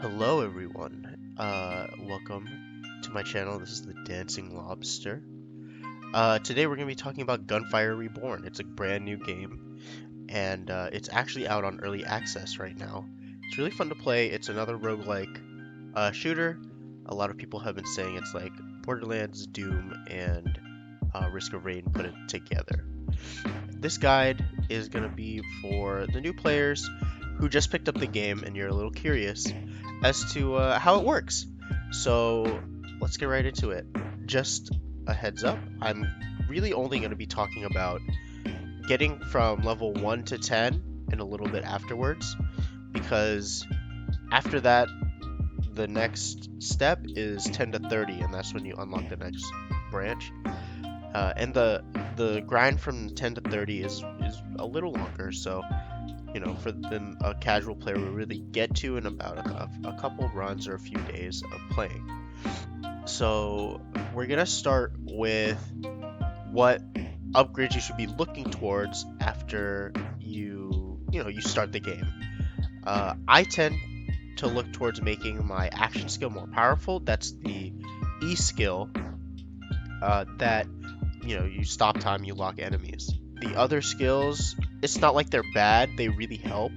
Hello everyone, welcome to my channel. This is the Dancing Lobster. Today we're going to be talking about Gunfire Reborn. It's a brand new game, and it's actually out on early access right now. It's really fun to play. It's another roguelike shooter. A lot of people have been saying it's like Borderlands, Doom, and Risk of Rain put it together. This guide is going to be for the new players who just picked up the game and you're a little curious as to how it works. So let's get right into it. Just a heads up, I'm really only going to be talking about getting from level 1 to 10 and a little bit afterwards, because after that, the next step is 10 to 30, and that's when you unlock the next branch. And the grind from 10 to 30 is a little longer, so for a casual player will really get to in about a couple runs or a few days of playing. So we're gonna start with what upgrades you should be looking towards after you start the game. I tend to look towards making my action skill more powerful. That's the E skill. That you stop time, you lock enemies. The other skills, it's not like they're bad, they really help,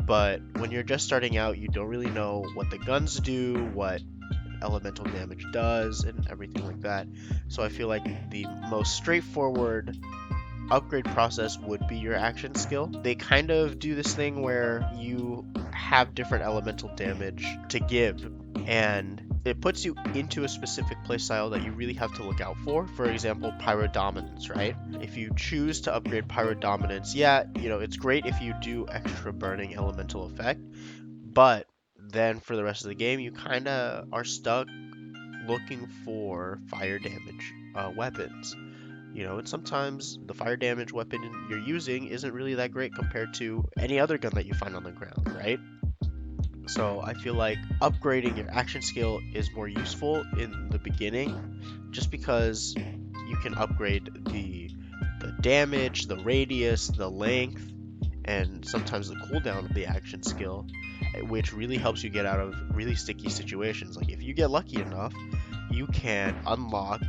but when you're just starting out, you don't really know what the guns do, what elemental damage does, and everything like that. So I feel like the most straightforward upgrade process would be your action skill. They kind of do this thing where you have different elemental damage to give, and it puts you into a specific playstyle that you really have to look out for. For example, Pyro Dominance, right? If you choose to upgrade Pyro Dominance, it's great if you do extra burning elemental effect, but then for the rest of the game, you kind of are stuck looking for fire damage weapons. And sometimes the fire damage weapon you're using isn't really that great compared to any other gun that you find on the ground, right? So I feel like upgrading your action skill is more useful in the beginning, just because you can upgrade the damage, the radius, the length, and sometimes the cooldown of the action skill, which really helps you get out of really sticky situations. Like if you get lucky enough, you can unlock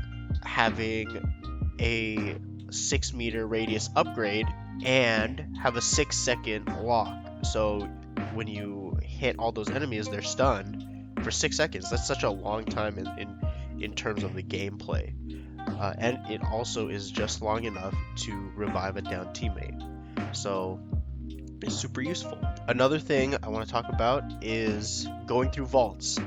having a 6-meter radius upgrade and have a 6-second lock. So when you hit all those enemies, they're stunned for 6 seconds. That's such a long time in terms of the gameplay. And it also is just long enough to revive a down teammate. So it's super useful. Another thing I want to talk about is going through vaults.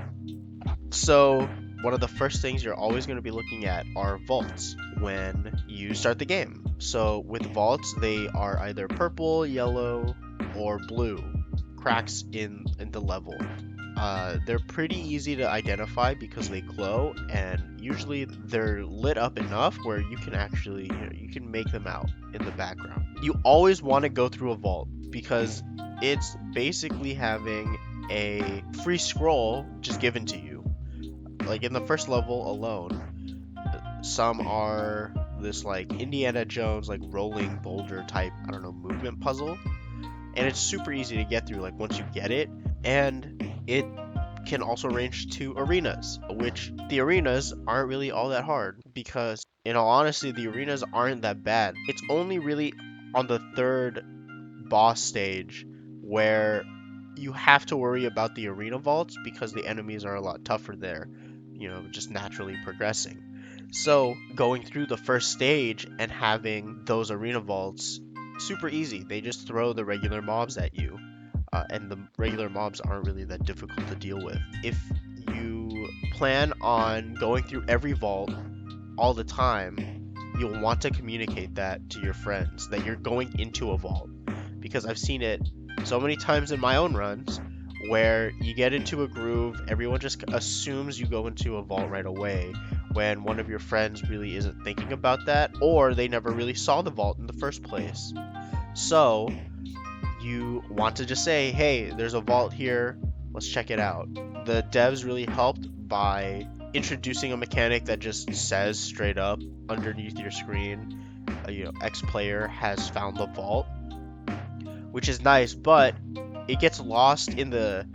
So one of the first things you're always going to be looking at are vaults when you start the game. So with vaults, they are either purple, yellow, or blue cracks in the level. They're pretty easy to identify because they glow, and usually they're lit up enough where you can actually you can make them out in the background. You always want to go through a vault because it's basically having a free scroll just given to you. Like in the first level alone, some are this like Indiana Jones like rolling boulder type, movement puzzle. And it's super easy to get through, like once you get it. And it can also range to arenas, which the arenas aren't really all that hard, because in all honesty, the arenas aren't that bad. It's only really on the third boss stage where you have to worry about the arena vaults, because the enemies are a lot tougher there, just naturally progressing. So going through the first stage and having those arena vaults, super easy. They just throw the regular mobs at you, and the regular mobs aren't really that difficult to deal with. If you plan on going through every vault all the time, you'll want to communicate that to your friends, that you're going into a vault, because I've seen it so many times in my own runs where you get into a groove, everyone just assumes you go into a vault right away, when one of your friends really isn't thinking about that, or they never really saw the vault in the first place. So you want to just say, hey, there's a vault here, let's check it out. The devs really helped by introducing a mechanic that just says straight up underneath your screen, X player has found the vault, which is nice, but it gets lost in the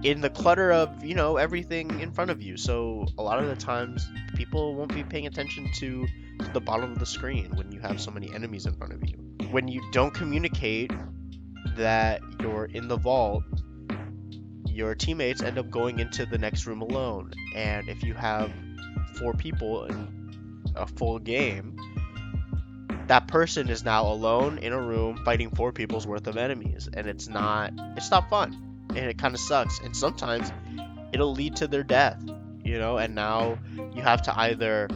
in the clutter of, everything in front of you. So a lot of the times people won't be paying attention to the bottom of the screen when you have so many enemies in front of you. When you don't communicate that you're in the vault, your teammates end up going into the next room alone. And if you have 4 people in a full game, that person is now alone in a room fighting 4 people's worth of enemies, and it's not fun, and it kind of sucks. And sometimes it'll lead to their death, and now you have to either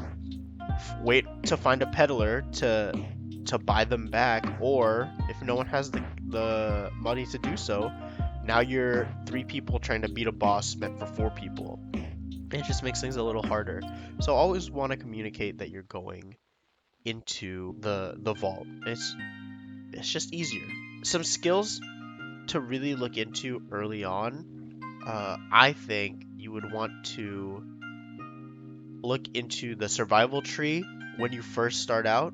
wait to find a peddler to buy them back, or if no one has the money to do so, now you're 3 people trying to beat a boss meant for 4 people. It just makes things a little harder. So always want to communicate that you're going into the vault. It's just easier. Some skills to really look into early on. I think you would want to look into the survival tree when you first start out,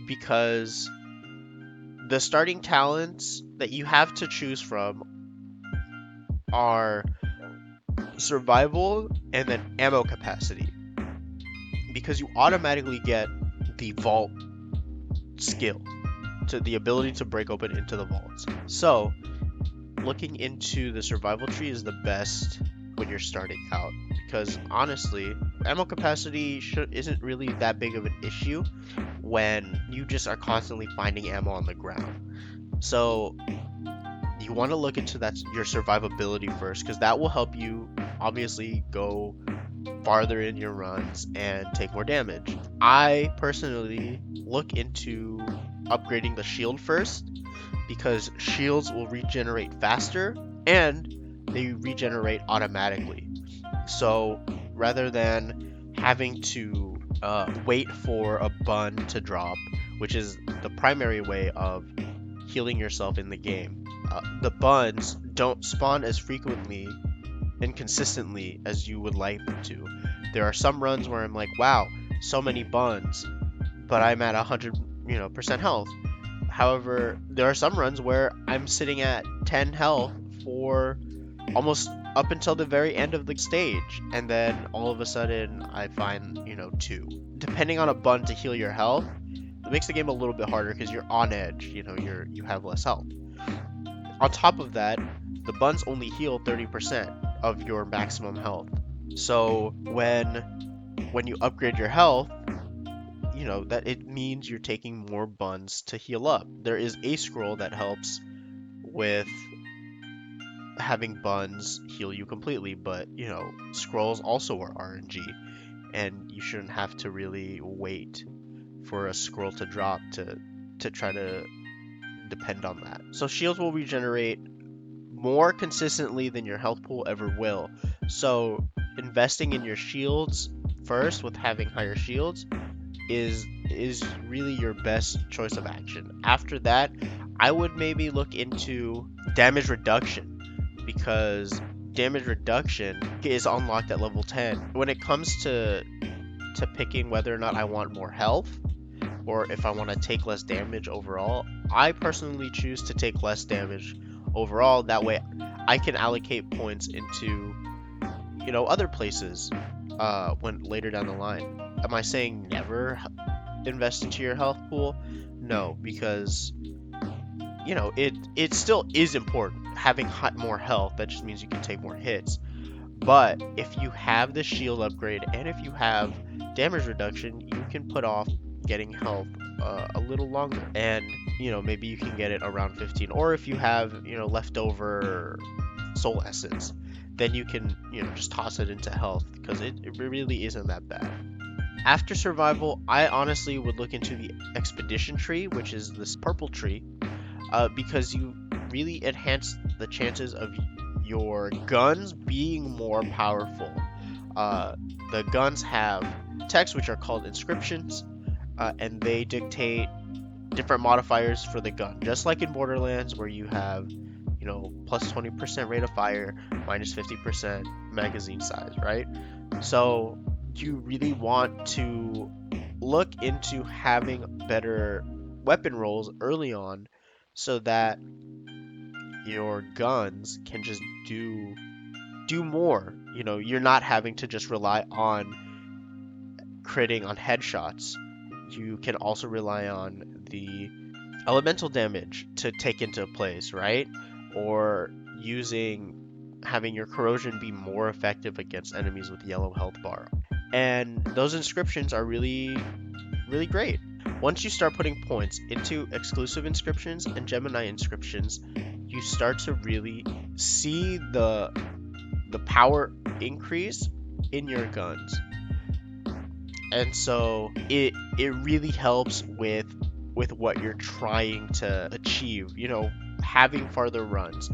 because the starting talents that you have to choose from are survival and then ammo capacity, because you automatically get the vault skill, to the ability to break open into the vaults. So looking into the survival tree is the best when you're starting out, because honestly, ammo capacity isn't really that big of an issue when you just are constantly finding ammo on the ground. So you want to look into your survivability first, because that will help you obviously go farther in your runs and take more damage. I personally look into upgrading the shield first, because shields will regenerate faster and they regenerate automatically. So rather than having to wait for a bun to drop, which is the primary way of healing yourself in the game, the buns don't spawn as frequently and consistently as you would like them to. There are some runs where I'm like, wow, so many buns, but I'm at 100% health. However, there are some runs where I'm sitting at 10 health for almost up until the very end of the stage, and then all of a sudden I find 2. Depending on a bun to heal your health, it makes the game a little bit harder because you're on edge. You have less health. On top of that, the buns only heal 30% of your maximum health. So when you upgrade your health, that it means you're taking more buns to heal up. There is a scroll that helps with having buns heal you completely, but scrolls also are RNG, and you shouldn't have to really wait for a scroll to drop to try to depend on that. So shields will regenerate more consistently than your health pool ever will. So investing in your shields first, with having higher shields, is really your best choice of action. After that, I would maybe look into damage reduction, because damage reduction is unlocked at level 10. When it comes to picking whether or not I want more health or if I want to take less damage overall, I personally choose to take less damage overall. That way I can allocate points into other places when later down the line. Am I saying never invest into your health pool? No, because it still is important. Having more health, that just means you can take more hits. But if you have the shield upgrade and if you have damage reduction, you can put off getting health a little longer, and maybe you can get it around 15. Or if you have leftover soul essence, then you can just toss it into health, because it really isn't that bad. After survival, I honestly would look into the expedition tree, which is this purple tree, because you really enhance the chances of your guns being more powerful. The guns have text, which are called inscriptions, and they dictate different modifiers for the gun, just like in Borderlands, where you have plus 20% rate of fire, minus 50% magazine size, right? So you really want to look into having better weapon rolls early on, so that your guns can just do do more. You know, you're not having to just rely on critting on headshots. You can also rely on the elemental damage to take into place, right? Or having your corrosion be more effective against enemies with yellow health bar. And those inscriptions are really, really great. Once you start putting points into exclusive inscriptions and Gemini inscriptions, you start to really see the power increase in your guns. And so it really helps with what you're trying to achieve, you know, having farther runs,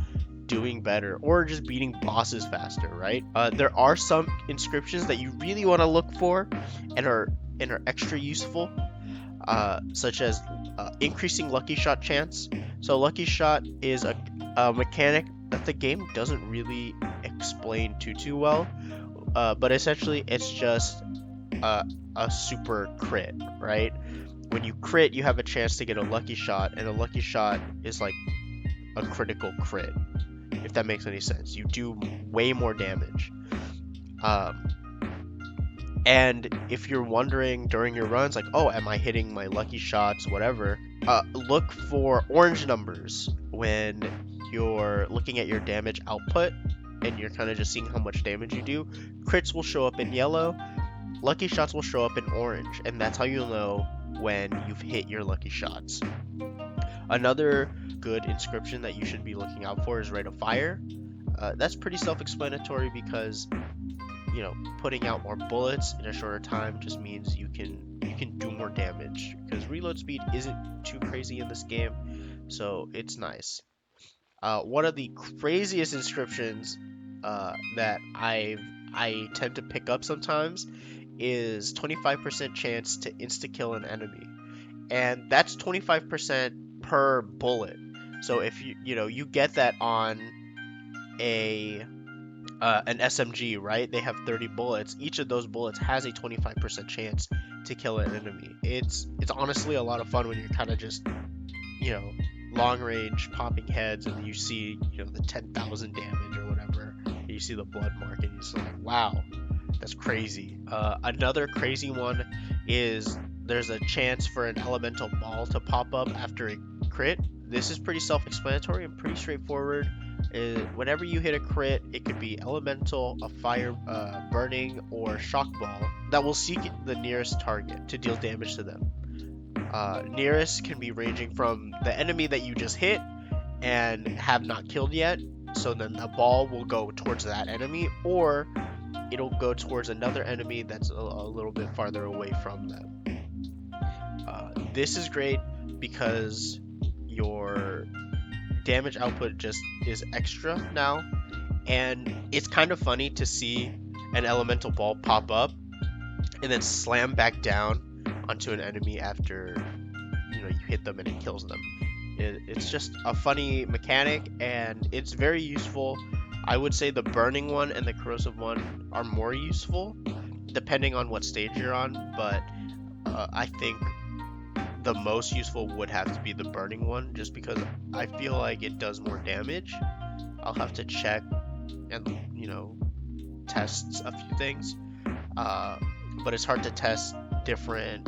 doing better, or just beating bosses faster, right? There are some inscriptions that you really want to look for and are extra useful, such as increasing lucky shot chance. So lucky shot is a mechanic that the game doesn't really explain too well, but essentially it's just a super crit, right? When you crit, you have a chance to get a lucky shot, and a lucky shot is like a critical crit, if that makes any sense. You do way more damage. And if you're wondering during your runs, like, oh, am I hitting my lucky shots, whatever, look for orange numbers when you're looking at your damage output and you're kind of just seeing how much damage you do. Crits will show up in yellow, lucky shots will show up in orange, and that's how you'll know when you've hit your lucky shots. Another good inscription that you should be looking out for is Rate of Fire. That's pretty self-explanatory because, you know, putting out more bullets in a shorter time just means you can do more damage, because reload speed isn't too crazy in this game, so it's nice. One of the craziest inscriptions that I tend to pick up sometimes is 25% chance to insta-kill an enemy, and that's 25% per bullet. So if you get that on an SMG, right? They have 30 bullets. Each of those bullets has a 25% chance to kill an enemy. It's honestly a lot of fun when you're kind of just, you know, long range popping heads, and you see, you know, the 10,000 damage or whatever, and you see the blood mark, and you're just like, wow, that's crazy. Another crazy one is there's a chance for an elemental ball to pop up after a crit. This is pretty self-explanatory and pretty straightforward. Whenever you hit a crit, it could be elemental, a fire, burning, or shock ball that will seek the nearest target to deal damage to them. Nearest can be ranging from the enemy that you just hit and have not killed yet, so then the ball will go towards that enemy, or it'll go towards another enemy that's a little bit farther away from them. This is great because your damage output just is extra now, and it's kind of funny to see an elemental ball pop up and then slam back down onto an enemy after, you know, you hit them and it kills them. It's just a funny mechanic, and it's very useful. I would say the burning one and the corrosive one are more useful depending on what stage you're on, but I think the most useful would have to be the burning one, just because I feel like it does more damage. I'll have to check and, you know, test a few things, but it's hard to test different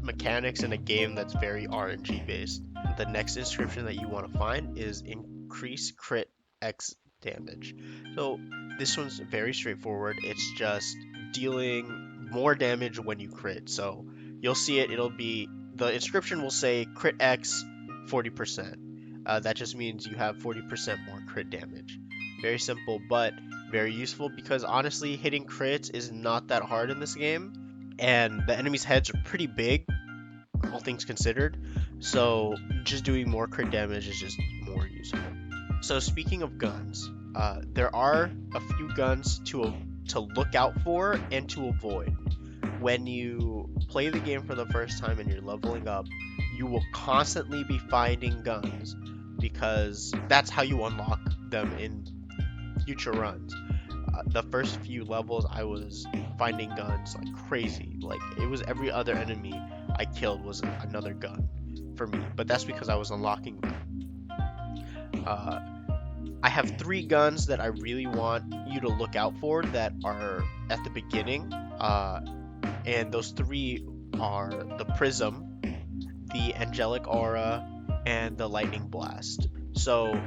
mechanics in a game that's very RNG based. The next inscription that you want to find is increase crit X damage. So this one's very straightforward. It's just dealing more damage when you crit. So you'll see it, the inscription will say crit X 40%. That just means you have 40% more crit damage. Very simple, but very useful, because honestly, hitting crits is not that hard in this game, and the enemies' heads are pretty big, all things considered, so just doing more crit damage is just more useful. So speaking of guns, there are a few guns to look out for and to avoid. When you play the game for the first time and you're leveling up, you will constantly be finding guns, because that's how you unlock them in future runs. The first few levels, I was finding guns like crazy. Like, it was every other enemy I killed was another gun for me, but that's because I was unlocking them. I have 3 guns that I really want you to look out for that are at the beginning, and those 3 are the Prism, the Angelic Aura, and the Lightning Blast. So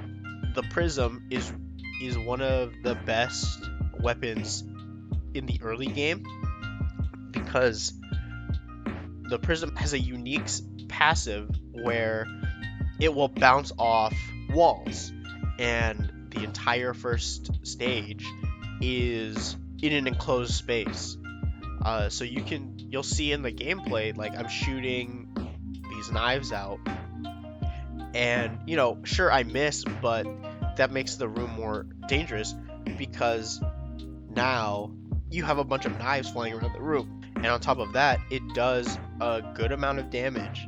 the Prism is one of the best weapons in the early game because the Prism has a unique passive where it will bounce off walls, and the entire first stage is in an enclosed space. So you'll see in the gameplay, like I'm shooting these knives out, and sure I miss, but that makes the room more dangerous because now you have a bunch of knives flying around the room, and on top of that, it does a good amount of damage,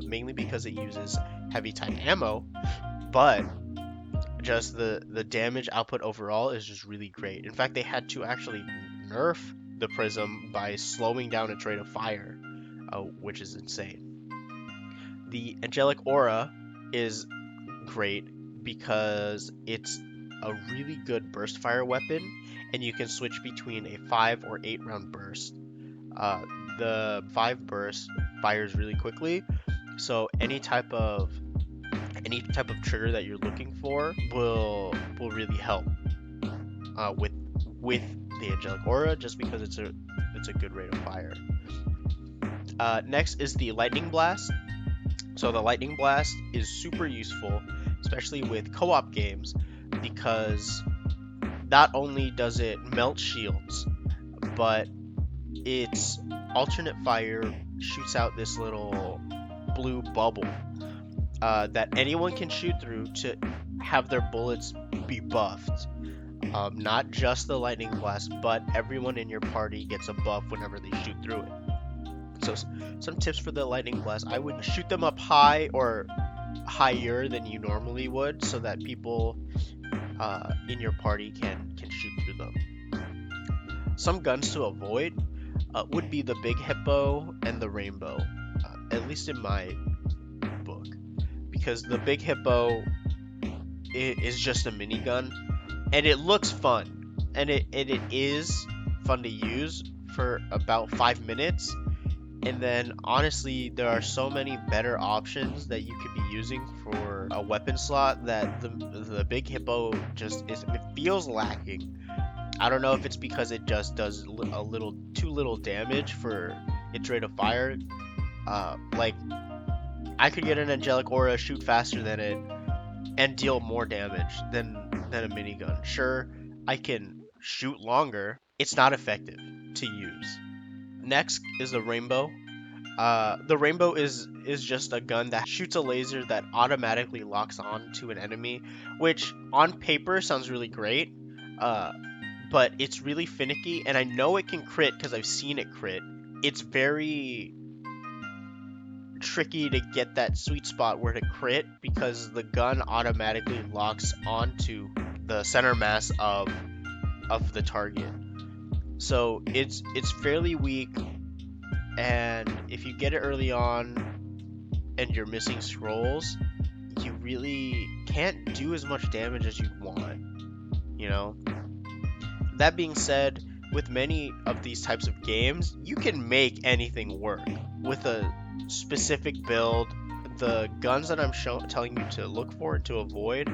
mainly because it uses heavy type ammo, but just the damage output overall is just really great. In fact, they had to actually nerf the Prism by slowing down its rate of fire, which is insane. The Angelic Aura is great because it's a really good burst fire weapon, and you can switch between a 5 or 8 round burst. The 5 burst fires really quickly, so any type of trigger that you're looking for will really help with the Angelic Aura, just because it's a good rate of fire. Next is the Lightning Blast. So the Lightning Blast is super useful, especially with co-op games, because not only does it melt shields, but its alternate fire shoots out this little blue bubble that anyone can shoot through to have their bullets be buffed. Not just the Lightning Blast, but everyone in your party gets a buff whenever they shoot through it. So some tips for the Lightning Blast: I would shoot them up high or higher than you normally would, so that people in your party can shoot through them. Some guns to avoid would be the Big Hippo and the Rainbow, at least in my book, because the Big Hippo is just a minigun, and it looks fun, and it is fun to use for about 5 minutes. And then, honestly, there are so many better options that you could be using for a weapon slot that the Big Hippo it feels lacking. I don't know if it's because it just does a little too little damage for its rate of fire. Like, I could get an Angelic Aura, shoot faster than it, and deal more damage than a minigun. Sure, I can shoot longer. It's not effective to use. Next is the Rainbow. The Rainbow is just a gun that shoots a laser that automatically locks on to an enemy, which on paper sounds really great, but it's really finicky, and I know it can crit because I've seen it crit. It's very tricky to get that sweet spot where to crit because the gun automatically locks onto the center mass of the target. So it's fairly weak, and if you get it early on and you're missing scrolls, you really can't do as much damage as you want, That being said, with many of these types of games, you can make anything work with a specific build. The guns that I'm telling you to look for and to avoid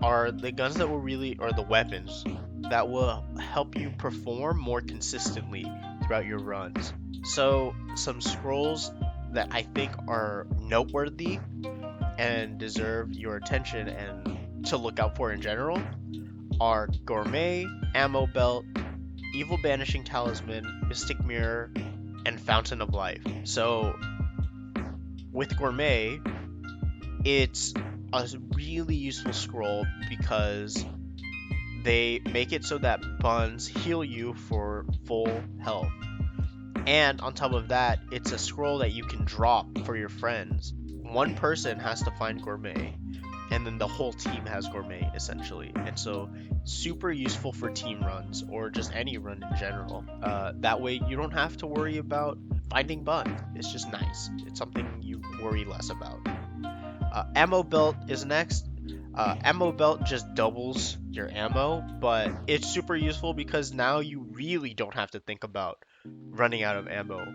are the guns that will or the weapons that will help you perform more consistently throughout your runs. So some scrolls that I think are noteworthy and deserve your attention and to look out for in general are Gourmet, Ammo Belt, Evil Banishing Talisman, Mystic Mirror, and Fountain of Life. So with Gourmet, it's a really useful scroll because they make it so that buns heal you for full health. And on top of that, it's a scroll that you can drop for your friends. One person has to find Gourmet, and then the whole team has Gourmet, essentially. And so, super useful for team runs, or just any run in general. That way, you don't have to worry about finding buns. It's just nice. It's something you worry less about. Ammo Belt is next. Ammo belt just doubles your ammo, but it's super useful because now you really don't have to think about running out of ammo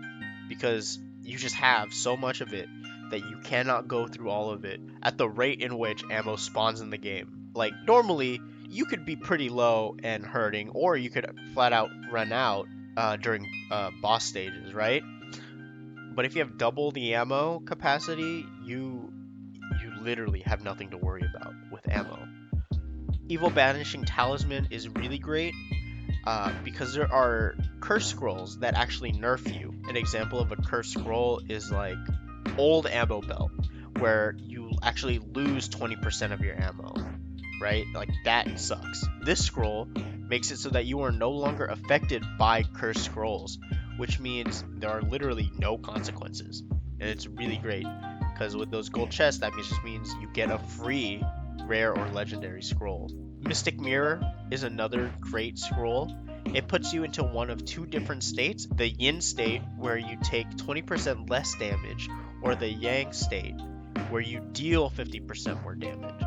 because you just have so much of it that you cannot go through all of it at the rate in which ammo spawns in the game. Like normally, you could be pretty low and hurting, or you could flat out run out during boss stages, right? But if you have double the ammo capacity, you literally have nothing to worry about with ammo. Evil Banishing Talisman is really great because there are curse scrolls that actually nerf you. An example of a curse scroll is like old ammo belt, where you actually lose 20% of your ammo, right? Like that sucks. This scroll makes it so that you are no longer affected by curse scrolls, which means there are literally no consequences. And it's really great because with those gold chests, that just means you get a free rare or legendary scroll. Mystic Mirror is another great scroll. It puts you into one of two different states, the Yin state where you take 20% less damage, or the Yang state where you deal 50% more damage.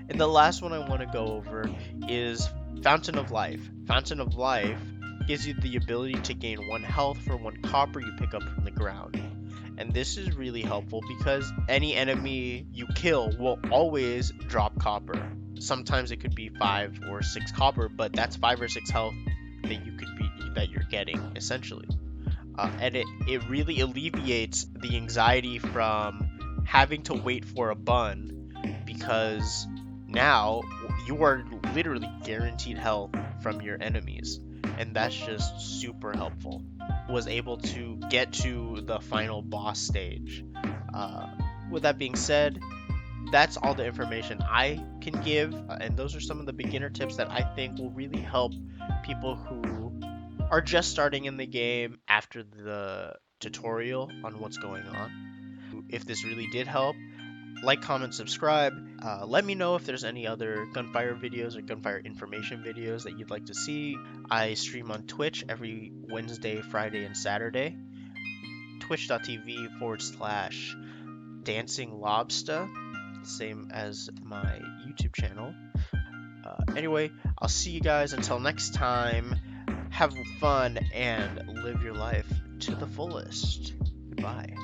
And the last one I want to go over is Fountain of Life. Fountain of Life gives you the ability to gain 1 health for 1 copper you pick up from the ground. And this is really helpful because any enemy you kill will always drop copper. Sometimes it could be 5 or 6 copper, but that's 5 or 6 health that you're getting essentially. And it really alleviates the anxiety from having to wait for a bun, because now you are literally guaranteed health from your enemies, and that's just super helpful. Was able to get to the final boss stage. With that being said, that's all the information I can give, and those are some of the beginner tips that I think will really help people who are just starting in the game after the tutorial on what's going on. If this really did help, like, comment, subscribe. Let me know if there's any other Gunfire videos or Gunfire information videos that you'd like to see. I stream on Twitch every Wednesday, Friday, and Saturday. Twitch.tv/Dancing Lobster, same as my YouTube channel. Anyway, I'll see you guys until next time. Have fun and live your life to the fullest. Goodbye.